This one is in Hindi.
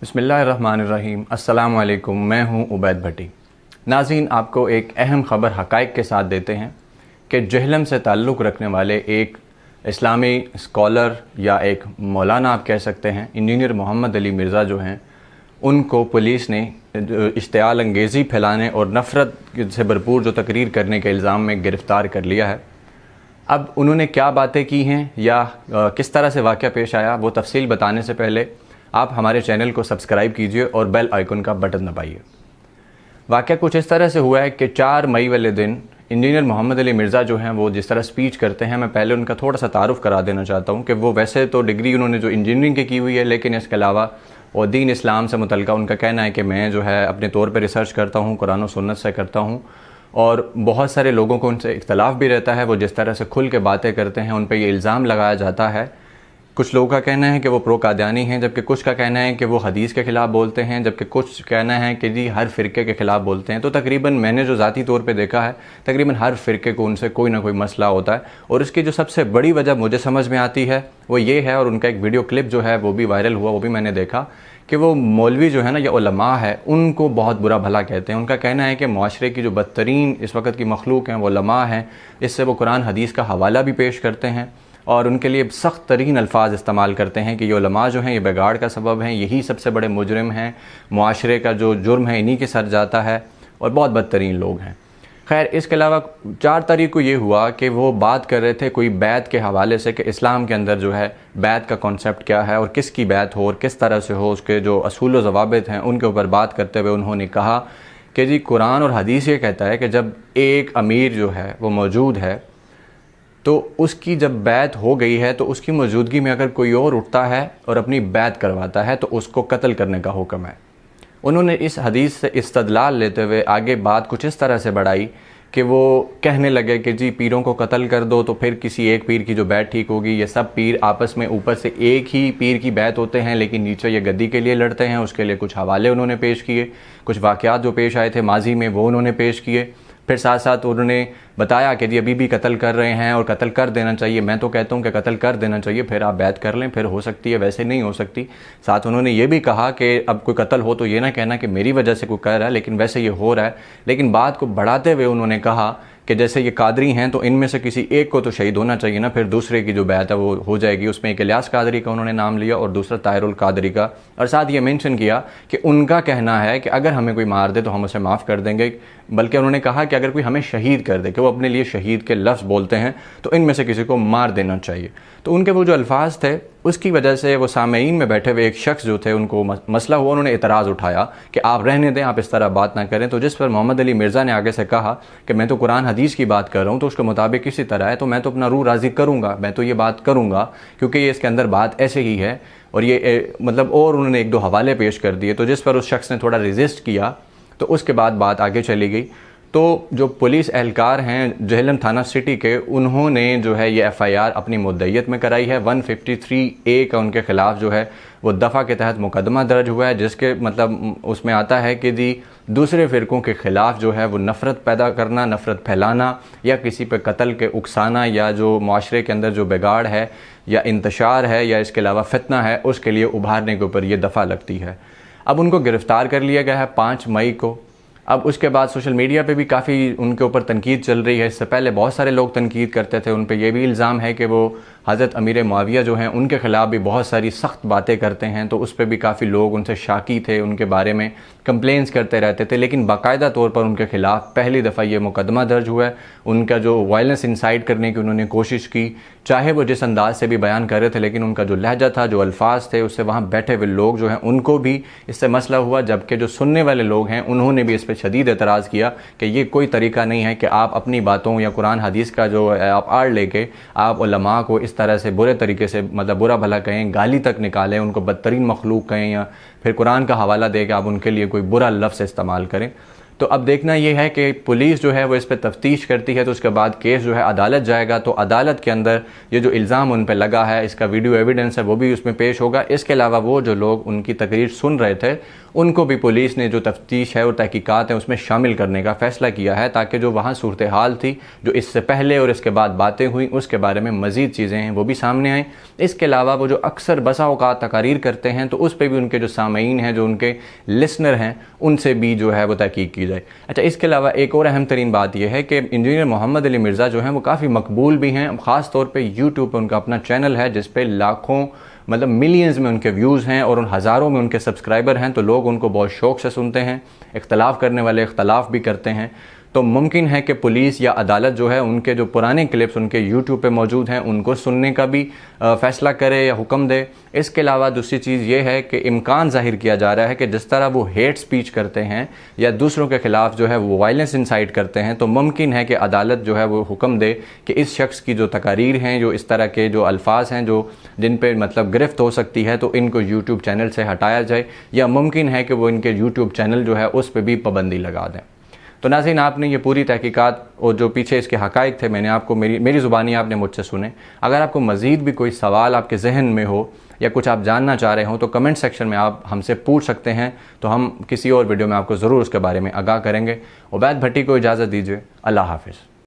बिस्मिल्लाहिर्रहमानिर्रहीम। अस्सलामु अलैकुम। मैं हूं उबैद भट्टी। नाज़रीन, आपको एक अहम ख़बर हक़ाइक़ के साथ देते हैं कि जहलम से ताल्लुक़ रखने वाले एक इस्लामी स्कॉलर या एक मौलाना आप कह सकते हैं, इंजीनियर मोहम्मद अली मिर्ज़ा जो हैं, उनको पुलिस ने इश्तिआल अंगेज़ी फैलाने और नफ़रत से भरपूर जो तकरीर करने के इल्ज़ाम में गिरफ़्तार कर लिया है। अब उन्होंने क्या बातें की हैं या किस तरह से वाक़या पेश आया, वो तफ़सील बताने से पहले आप हमारे चैनल को सब्सक्राइब कीजिए और बेल आइकन का बटन दबाइए। वाक़या कुछ इस तरह से हुआ है कि 4 मई वाले दिन इंजीनियर मोहम्मद अली मिर्ज़ा जो हैं, वो जिस तरह स्पीच करते हैं, मैं पहले उनका थोड़ा सा तारुफ़ करा देना चाहता हूँ कि वो वैसे तो डिग्री उन्होंने जो इंजीनियरिंग की हुई है, लेकिन इसके अलावा और दीन इस्लाम से मुतल्लिक़ उनका कहना है कि मैं जो है अपने तौर पर रिसर्च करता हूँ, कुरान और सुन्नत से करता हूँ, और बहुत सारे लोगों को उनसे इख्तलाफ भी रहता है। वो जिस तरह से खुल के बातें करते हैं, उन पर ये इल्ज़ाम लगाया जाता है। कुछ लोगों का कहना है कि वो प्रो कादियानी हैं, जबकि कुछ का कहना है कि वो हदीस के ख़िलाफ़ बोलते हैं, जबकि कुछ कहना है कि जी हर फ़िरके के ख़िलाफ़ बोलते हैं। तो तकरीबन मैंने जो ज़ाती तौर पे देखा है, तकरीबन हर फ़िरके को उनसे कोई ना कोई मसला होता है। और इसकी जो सबसे बड़ी वजह मुझे समझ में आती है वो ये है, और उनका एक वीडियो क्लिप जो है वो भी वायरल हुआ, वो भी मैंने देखा कि वो मौलवी जो है ना या उलमा है, उनको बहुत बुरा भला कहते हैं। उनका कहना है कि माशरे की जो बदतरीन इस वक्त की मखलूक हैं वो उलमा हैं। इससे वो कुरान हदीस का हवाला भी पेश करते हैं और उनके लिए सख्त तरीन अल्फाज इस्तेमाल करते हैं कि ये उलमा जो हैं ये बिगाड़ का सबब हैं, यही सबसे बड़े मुजरिम हैं, माशरे का जो जुर्म है इन्हीं के सर जाता है और बहुत बदतरीन लोग हैं। खैर, इसके अलावा 4 तारीख को ये हुआ कि वो बात कर रहे थे कोई बैत के हवाले से कि इस्लाम के अंदर जो है बैत का कॉन्सेप्ट क्या है और किसकी बैत हो और किस तरह से हो, उसके जो असूल व ज़वाबित हैं उनके ऊपर बात करते हुए उन्होंने कहा कि जी कुरान और हदीस ये कहता है कि जब एक अमीर जो है वो मौजूद है तो उसकी जब बैत हो गई है तो उसकी मौजूदगी में अगर कोई और उठता है और अपनी बैत करवाता है तो उसको कत्ल करने का हुक्म है। उन्होंने इस हदीस से इस्तदलाल लेते हुए आगे बात कुछ इस तरह से बढ़ाई कि वो कहने लगे कि जी पीरों को कत्ल कर दो तो फिर किसी एक पीर की जो बैत ठीक होगी। ये सब पीर आपस में ऊपर से एक ही पीर की बैत होते हैं, लेकिन नीचे ये गद्दी के लिए लड़ते हैं। उसके लिए कुछ हवाले उन्होंने पेश किए, कुछ वाक़यात जो पेश आए थे माजी में वो उन्होंने पेश किए। फिर साथ साथ उन्होंने बताया कि जी अभी भी कत्ल कर रहे हैं और कत्ल कर देना चाहिए। मैं तो कहता हूँ कि कत्ल कर देना चाहिए, फिर आप बैत कर लें, फिर हो सकती है, वैसे नहीं हो सकती। साथ उन्होंने ये भी कहा कि अब कोई कत्ल हो तो ये ना कहना कि मेरी वजह से कोई कर रहा है, लेकिन वैसे ये हो रहा है। लेकिन बात को बढ़ाते हुए उन्होंने कहा कि जैसे ये कादरी हैं तो इनमें से किसी एक को तो शहीद होना चाहिए ना, फिर दूसरे की जो बैत है वो हो जाएगी। उसमें एक इलियास कादरी का उन्होंने नाम लिया और दूसरा ताहिरुल कादरी का, और साथ ये मेंशन किया कि उनका कहना है कि अगर हमें कोई मार दे तो हम उसे माफ़ कर देंगे। बल्कि उन्होंने कहा कि अगर कोई हमें शहीद कर दे, कि वो अपने लिए शहीद के लफ्ज़ बोलते हैं, तो इनमें से किसी को मार देना चाहिए। तो उनके वो जो अल्फाज थे उसकी वजह से वो सामईन में बैठे हुए एक शख्स जो थे उनको मसला हुआ, उन्होंने एतराज़ उठाया कि आप रहने दें, आप इस तरह बात ना करें। तो जिस पर मोहम्मद अली मिर्ज़ा ने आगे से कहा कि मैं तो कुरान हदीस की बात कर रहा हूँ, तो उसके मुताबिक इसी तरह है, तो मैं तो अपना रूह राज़ी करूँगा, मैं तो ये बात करूँगा क्योंकि ये इसके अंदर बात ऐसे ही है। और ये मतलब और उन्होंने 1-2 हवाले पेश कर दिए, तो जिस पर उस शख्स ने थोड़ा रेजिस्ट किया तो उसके बाद बात आगे चली गई। तो जो पुलिस एहलकार हैं जहलम थाना सिटी के, उन्होंने जो है ये FIR अपनी मुद्दईयत में कराई है। 153A का उनके ख़िलाफ़ जो है वो दफ़ा के तहत मुकदमा दर्ज हुआ है, जिसके मतलब उसमें आता है कि जी दूसरे फ़िरक़ों के ख़िलाफ़ जो है वो नफ़रत पैदा करना, नफ़रत फैलाना या किसी पे कत्ल के उकसाना या जो माशरे के अंदर जो बिगाड़ है या इंतशार है या इसके अलावा फितना है उसके लिए उभारने के ऊपर ये दफ़ा लगती है। अब उनको गिरफ़्तार कर लिया गया है 5 मई को। अब उसके बाद सोशल मीडिया पे भी काफ़ी उनके ऊपर तनकीद चल रही है। इससे पहले बहुत सारे लोग तनकीद करते थे, उन पे ये भी इल्ज़ाम है कि वो हज़रत अमीर मुआविया जो हैं उनके ख़िलाफ़ भी बहुत सारी सख्त बातें करते हैं। तो उस पर भी काफ़ी लोग उनसे शाकी थे, उनके बारे में कंप्लेंट्स करते रहते थे। लेकिन बाकायदा तौर पर उनके ख़िलाफ़ पहली दफ़ा ये मुकदमा दर्ज हुआ है। उनका जो वायलेंस इंसाइट करने की उन्होंने कोशिश की, चाहे वो जिस अंदाज से भी बयान कर रहे थे, लेकिन उनका जो लहजा था, जो अल्फाज थे, उससे वहाँ बैठे हुए लोग जो हैं उनको भी इससे मसला हुआ। जबकि जो सुनने वाले लोग हैं उन्होंने भी इस पर शदीद एतराज़ किया कि ये कोई तरीका नहीं है कि आप अपनी बातों या कुरान हदीस का जो आप आड़ लेके आप उलमा को इस तरह से बुरे तरीके से मतलब बुरा भला कहें, गाली तक निकालें, उनको बदतरीन मखलूक कहें या फिर कुरान का हवाला दे के आप उनके लिए कोई बुरा लफ्ज़ इस्तेमाल करें। तो अब देखना ये है कि पुलिस जो है वो इस पर तफ्तीश करती है, तो उसके बाद केस जो है अदालत जाएगा, तो अदालत के अंदर ये जो इल्ज़ाम उन पर लगा है, इसका वीडियो एविडेंस है वो भी उसमें पेश होगा। इसके अलावा वो जो लोग उनकी तकरीर सुन रहे थे उनको भी पुलिस ने जो तफ्तीश है और तहकीकात है उसमें शामिल करने का फ़ैसला किया है, ताकि जो वहाँ सूरत हाल थी, जो इससे पहले और इसके बाद बातें हुई, उसके बारे में मज़ीद चीज़ें हैं वो भी सामने आएँ। इसके अलावा वो जो अक्सर बसा औकात तकारीर करते हैं, तो उस पर भी उनके जो सामीन हैं, जो उनके लिसनर हैं, उनसे भी जो है वो तहकीक की जाए। अच्छा, इसके अलावा एक और अहम तरीन बात यह है कि इंजीनियर मोहम्मद अली मिर्ज़ा जो हैं वो काफ़ी मकबूल भी हैं। ख़ास तौर पे यूट्यूब पर उनका अपना चैनल है जिस पे लाखों मतलब मिलियंस में उनके व्यूज़ हैं और उन हज़ारों में उनके सब्सक्राइबर हैं, तो लोग उनको बहुत शौक़ से सुनते हैं। इख्तलाफ करने वाले इख्तलाफ भी करते हैं। तो मुमकिन है कि पुलिस या अदालत जो है उनके जो पुराने क्लिप्स उनके यूट्यूब पे मौजूद हैं उनको सुनने का भी फ़ैसला करे या हुक्म दे। इसके अलावा दूसरी चीज़ ये है कि इम्कान ज़ाहिर किया जा रहा है कि जिस तरह वो हेट स्पीच करते हैं या दूसरों के ख़िलाफ़ जो है वो वायलेंस इंसाइट करते हैं, तो मुमकिन है कि अदालत जो है वो हुक्म दे कि इस शख्स की जो तकारीर हैं, जो इस तरह के जो अल्फाज हैं जो जिन पर मतलब गिरफ्त हो सकती है, तो इनको यूट्यूब चैनल से हटाया जाए, या मुमकिन है कि वो इनके यूट्यूब चैनल जो है उस पर भी पाबंदी लगा दें। तो नाज़रीन, आपने ये पूरी तहकीकात और जो पीछे इसके हक़ाइक़ थे मैंने आपको मेरी ज़ुबानी आपने मुझसे सुने। अगर आपको मज़ीद भी कोई सवाल आपके जहन में हो या कुछ आप जानना चाह रहे हो तो कमेंट सेक्शन में आप हमसे पूछ सकते हैं, तो हम किसी और वीडियो में आपको ज़रूर उसके बारे में आगाह करेंगे। उबैद भट्टी को इजाज़त दीजिए। अल्लाह हाफ़िज़।